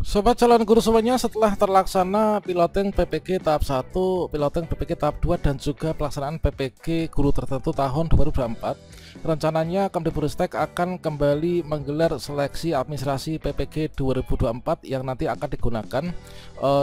Sobat calon guru semuanya, setelah terlaksana piloting PPG tahap 1, piloting PPG tahap 2 dan juga pelaksanaan PPG guru tertentu tahun 2024, rencananya Kemdikbudristek akan kembali menggelar seleksi administrasi PPG 2024 yang nanti akan digunakan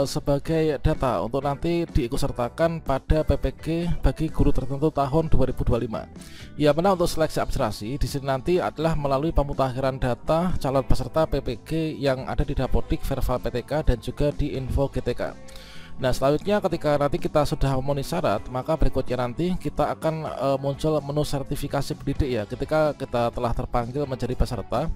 sebagai data untuk nanti diikutsertakan pada PPG bagi guru tertentu tahun 2025. Ya, benar, untuk seleksi administrasi di sini nanti adalah melalui pemutakhiran data calon peserta PPG yang ada di Dapodik, Verval PTK dan juga di Info GTK. Nah, selanjutnya ketika nanti kita sudah memenuhi syarat, maka berikutnya nanti kita akan muncul menu sertifikasi pendidik ya, ketika kita telah terpanggil menjadi peserta.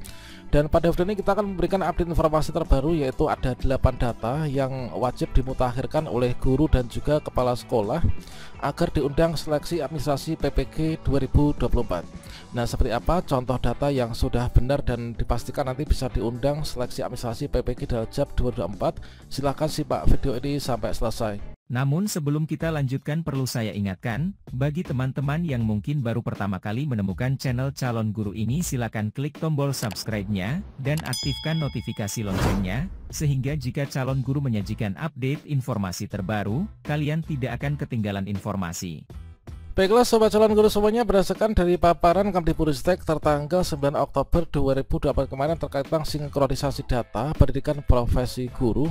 Dan pada video ini kita akan memberikan update informasi terbaru, yaitu ada 8 data yang wajib dimutakhirkan oleh guru dan juga kepala sekolah agar diundang seleksi administrasi PPG 2024. Nah, seperti apa contoh data yang sudah benar dan dipastikan nanti bisa diundang seleksi administrasi PPG Daljab 2024? Silahkan simak video ini sampai selesai. Namun sebelum kita lanjutkan, perlu saya ingatkan, bagi teman-teman yang mungkin baru pertama kali menemukan channel Calon Guru ini, silakan klik tombol subscribe-nya, dan aktifkan notifikasi loncengnya, sehingga jika Calon Guru menyajikan update informasi terbaru, kalian tidak akan ketinggalan informasi. Baiklah sobat calon guru semuanya, berdasarkan dari paparan Kemdikbudristek tertanggal 9 Oktober 2024 kemarin terkait tentang sinkronisasi data pendidikan profesi guru,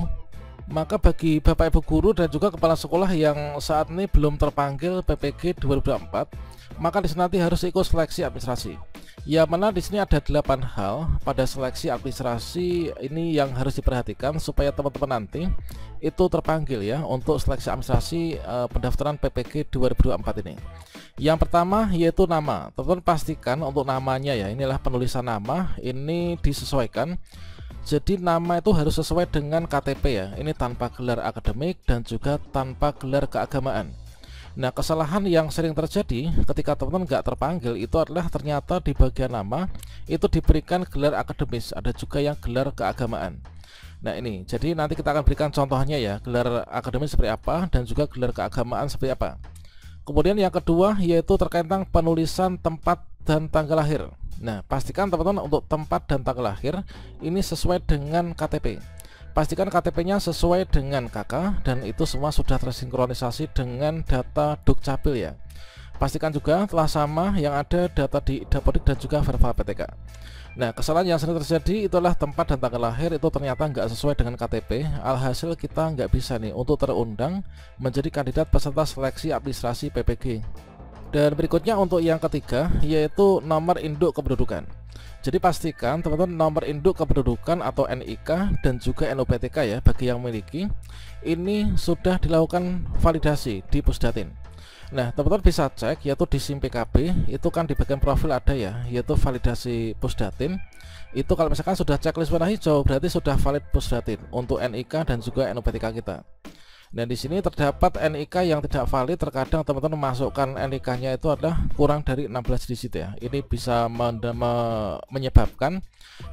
maka bagi Bapak Ibu guru dan juga kepala sekolah yang saat ini belum terpanggil PPG 2024, maka di sini nanti harus ikut seleksi administrasi. Ya, mana di sini ada 8 hal pada seleksi administrasi ini yang harus diperhatikan supaya teman-teman nanti itu terpanggil ya untuk seleksi administrasi pendaftaran PPG 2024 ini. Yang pertama yaitu nama. Teman-teman pastikan untuk namanya ya, inilah penulisan nama ini disesuaikan. Jadi nama itu harus sesuai dengan KTP ya, ini tanpa gelar akademik dan juga tanpa gelar keagamaan. Nah, kesalahan yang sering terjadi ketika teman-teman nggak terpanggil itu adalah ternyata di bagian nama itu diberikan gelar akademis, ada juga yang gelar keagamaan. Nah, ini jadi nanti kita akan berikan contohnya ya, gelar akademis seperti apa dan juga gelar keagamaan seperti apa. Kemudian yang kedua yaitu terkait tentang penulisan tempat dan tanggal lahir. Nah, pastikan teman-teman untuk tempat dan tanggal lahir ini sesuai dengan KTP. Pastikan KTP-nya sesuai dengan KK dan itu semua sudah tersinkronisasi dengan data Dukcapil ya. Pastikan juga telah sama yang ada data di Dapodik dan juga Verval PTK. Nah, kesalahan yang sering terjadi itulah tempat dan tanggal lahir itu ternyata nggak sesuai dengan KTP. Alhasil kita nggak bisa nih untuk terundang menjadi kandidat peserta seleksi administrasi PPG. Dan berikutnya untuk yang ketiga yaitu nomor induk kependudukan. Jadi pastikan teman-teman nomor induk kependudukan atau NIK dan juga NUPTK ya bagi yang memiliki ini sudah dilakukan validasi di Pusdatin. Nah, teman-teman bisa cek yaitu di SIM PKB itu kan di bagian profil ada ya, yaitu validasi Pusdatin. Itu kalau misalkan sudah checklist warna hijau berarti sudah valid Pusdatin untuk NIK dan juga NUPTK kita. Dan di sini terdapat NIK yang tidak valid, terkadang teman-teman memasukkan NIK-nya itu adalah kurang dari 16 digit ya. Ini bisa menyebabkan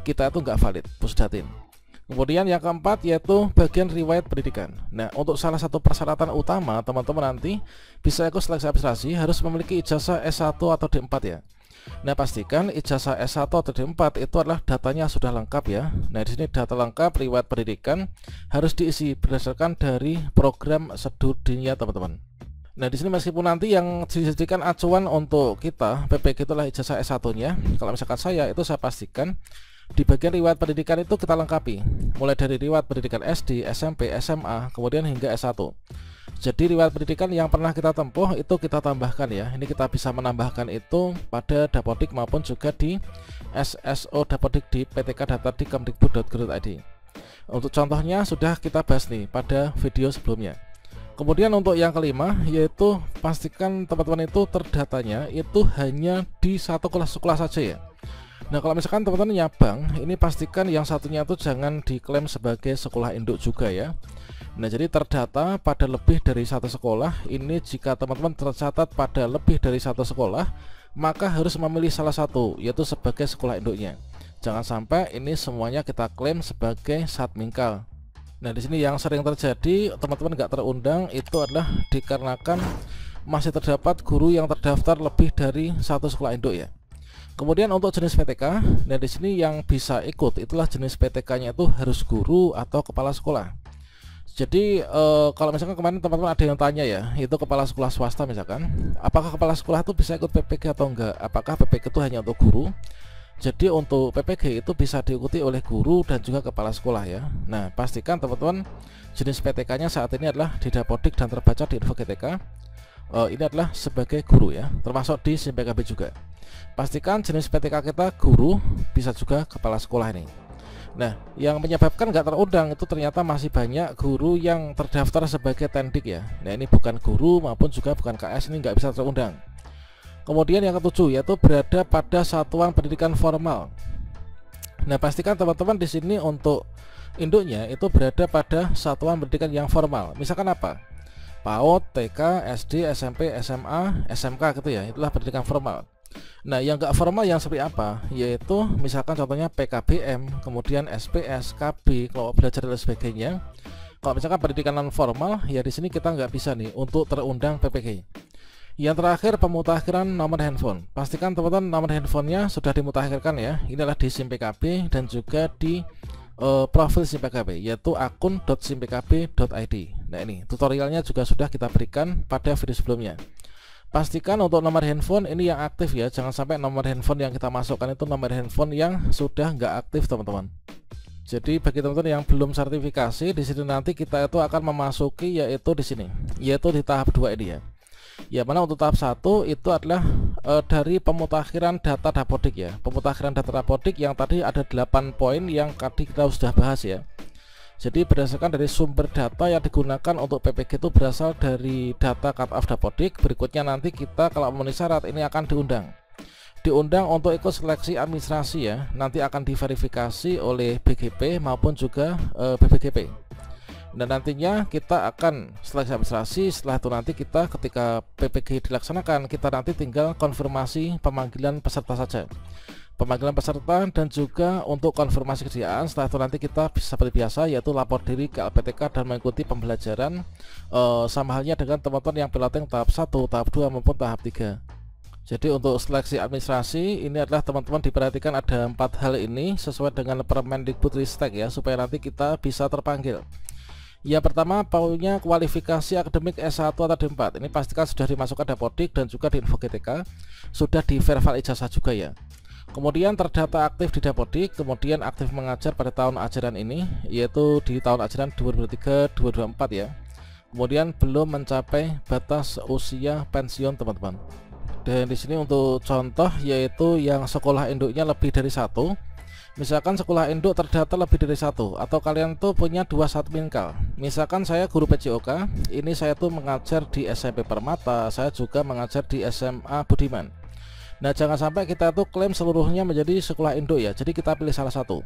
kita itu nggak valid Pusdatin. Kemudian yang keempat yaitu bagian riwayat pendidikan. Nah, untuk salah satu persyaratan utama teman-teman nanti bisa ikut seleksi administrasi harus memiliki ijazah S1 atau D4 ya. Nah, pastikan ijazah S1 atau D4 itu adalah datanya sudah lengkap ya. Nah, di sini data lengkap riwayat pendidikan harus diisi berdasarkan dari program studinya teman-teman. Nah, di sini meskipun nanti yang disediakan acuan untuk kita PPG itulah ijazah S1-nya. Kalau misalkan saya pastikan di bagian riwayat pendidikan itu kita lengkapi mulai dari riwayat pendidikan SD, SMP, SMA, kemudian hingga S1. Jadi riwayat pendidikan yang pernah kita tempuh itu kita tambahkan ya. Ini kita bisa menambahkan itu pada Dapodik maupun juga di SSO Dapodik di PTK data di kemdikbud.go.id. Untuk contohnya sudah kita bahas nih pada video sebelumnya. Kemudian untuk yang kelima yaitu pastikan teman-teman itu terdatanya itu hanya di satu sekolah saja ya. Nah, kalau misalkan teman-teman nyabang, ini pastikan yang satunya itu jangan diklaim sebagai sekolah induk juga ya. Nah, jadi terdata pada lebih dari satu sekolah. Ini jika teman-teman tercatat pada lebih dari satu sekolah, maka harus memilih salah satu, yaitu sebagai sekolah induknya. Jangan sampai ini semuanya kita klaim sebagai satmingkal. Nah, di sini yang sering terjadi teman-teman nggak terundang itu adalah dikarenakan masih terdapat guru yang terdaftar lebih dari satu sekolah induk ya. Kemudian untuk jenis PTK, nah di sini yang bisa ikut itulah jenis PTK-nya itu harus guru atau kepala sekolah. Jadi kalau misalkan kemarin teman-teman ada yang tanya ya, itu kepala sekolah swasta misalkan, apakah kepala sekolah itu bisa ikut PPG atau enggak? Apakah PPG itu hanya untuk guru? Jadi untuk PPG itu bisa diikuti oleh guru dan juga kepala sekolah ya. Nah, pastikan teman-teman jenis PTK-nya saat ini adalah Didapodik dan terbaca di Info GTK. Ini adalah sebagai guru ya, termasuk di SIM PKB juga. Pastikan jenis PTK kita guru, bisa juga kepala sekolah ini. Nah, yang menyebabkan nggak terundang itu ternyata masih banyak guru yang terdaftar sebagai tendik ya. Nah, ini bukan guru maupun juga bukan KS, ini nggak bisa terundang. Kemudian yang ketujuh yaitu berada pada satuan pendidikan formal. Nah, pastikan teman-teman di sini untuk induknya itu berada pada satuan pendidikan yang formal. Misalkan apa? PAUD, TK, SD, SMP, SMA, SMK gitu ya. Itulah pendidikan formal. Nah, yang enggak formal yang seperti apa? Yaitu misalkan contohnya PKBM, kemudian SPS, KB, kelompok belajar dan sebagainya. Kalau misalkan pendidikan non formal, ya di sini kita nggak bisa nih untuk terundang PPG. Yang terakhir pemutakhiran nomor handphone. Pastikan teman-teman nomor handphonenya sudah dimutakhirkan ya. Ini adalah di SIM PKB dan juga di profil SIM PKB, yaitu akun.simpkb.id. Nah, ini tutorialnya juga sudah kita berikan pada video sebelumnya. Pastikan untuk nomor handphone ini yang aktif ya, jangan sampai nomor handphone yang kita masukkan itu nomor handphone yang sudah nggak aktif teman-teman. Jadi bagi teman-teman yang belum sertifikasi, di sini nanti kita itu akan memasuki yaitu di sini, yaitu di tahap 2 ini ya. Ya, mana untuk tahap 1 itu adalah dari pemutakhiran data dapodik ya. Pemutakhiran data dapodik yang tadi ada 8 poin yang tadi kita sudah bahas ya. Jadi berdasarkan dari sumber data yang digunakan untuk PPG itu berasal dari data cut-off dapodik. Berikutnya nanti kita kalau memenuhi syarat ini akan diundang untuk ikut seleksi administrasi ya. Nanti akan diverifikasi oleh BGP maupun juga BPGP. Dan nantinya kita akan seleksi administrasi. Setelah itu nanti kita ketika PPG dilaksanakan, kita nanti tinggal konfirmasi pemanggilan peserta saja, pemanggilan peserta dan juga untuk konfirmasi kesediaan. Setelah itu nanti kita bisa seperti biasa yaitu lapor diri ke LPTK dan mengikuti pembelajaran sama halnya dengan teman-teman yang piloting tahap 1, tahap 2 maupun tahap 3. Jadi untuk seleksi administrasi ini adalah teman-teman diperhatikan ada 4 hal ini sesuai dengan Permendikbudristek ya, supaya nanti kita bisa terpanggil. Yang pertama, punya kualifikasi akademik S1 atau D4. Ini pastikan sudah dimasukkan dapodik dan juga di Info GTK, sudah di verify ijazah juga ya. Kemudian terdata aktif di dapodik, kemudian aktif mengajar pada tahun ajaran ini, yaitu di tahun ajaran 2023-2024 ya. Kemudian belum mencapai batas usia pensiun teman-teman. Dan di sini untuk contoh yaitu yang sekolah induknya lebih dari 1. Misalkan sekolah induk terdata lebih dari 1, atau kalian tuh punya 2 satminkal. Misalkan saya guru PJOK, ini saya tuh mengajar di SMP Permata, saya juga mengajar di SMA Budiman. Nah, jangan sampai kita tuh klaim seluruhnya menjadi sekolah induk ya. Jadi kita pilih salah satu.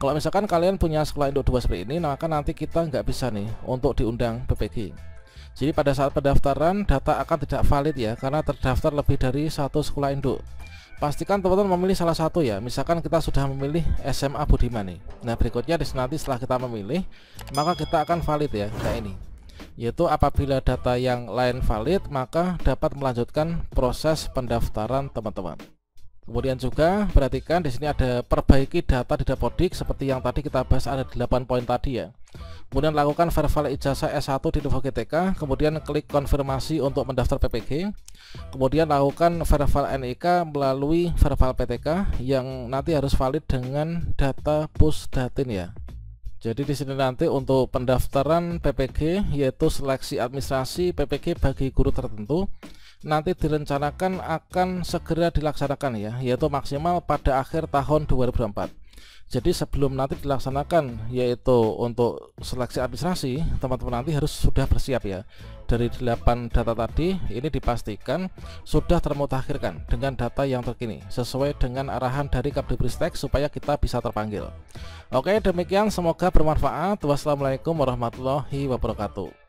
Kalau misalkan kalian punya sekolah induk 2 seperti ini, maka nanti kita nggak bisa nih untuk diundang PPG. Jadi pada saat pendaftaran data akan tidak valid ya, karena terdaftar lebih dari 1 sekolah induk. Pastikan teman-teman memilih salah satu ya. Misalkan kita sudah memilih SMA Budiman nih. Nah, berikutnya nanti setelah kita memilih, maka kita akan valid ya, kayak ini. Yaitu apabila data yang lain valid, maka dapat melanjutkan proses pendaftaran teman-teman. Kemudian juga perhatikan di sini ada perbaiki data di dapodik seperti yang tadi kita bahas, ada 8 poin tadi ya. Kemudian lakukan verify ijazah S1 di Info GTK, kemudian klik konfirmasi untuk mendaftar PPG. Kemudian lakukan verify NIK melalui verify PTK yang nanti harus valid dengan data Pusdatin ya. Jadi di sini nanti untuk pendaftaran PPG yaitu seleksi administrasi PPG bagi guru tertentu nanti direncanakan akan segera dilaksanakan ya, yaitu maksimal pada akhir tahun 2024. Jadi sebelum nanti dilaksanakan yaitu untuk seleksi administrasi, teman-teman nanti harus sudah bersiap ya. Dari 8 data tadi ini dipastikan sudah termutakhirkan dengan data yang terkini sesuai dengan arahan dari Kemdikbudristek supaya kita bisa terpanggil. Oke, demikian, semoga bermanfaat. Wassalamualaikum warahmatullahi wabarakatuh.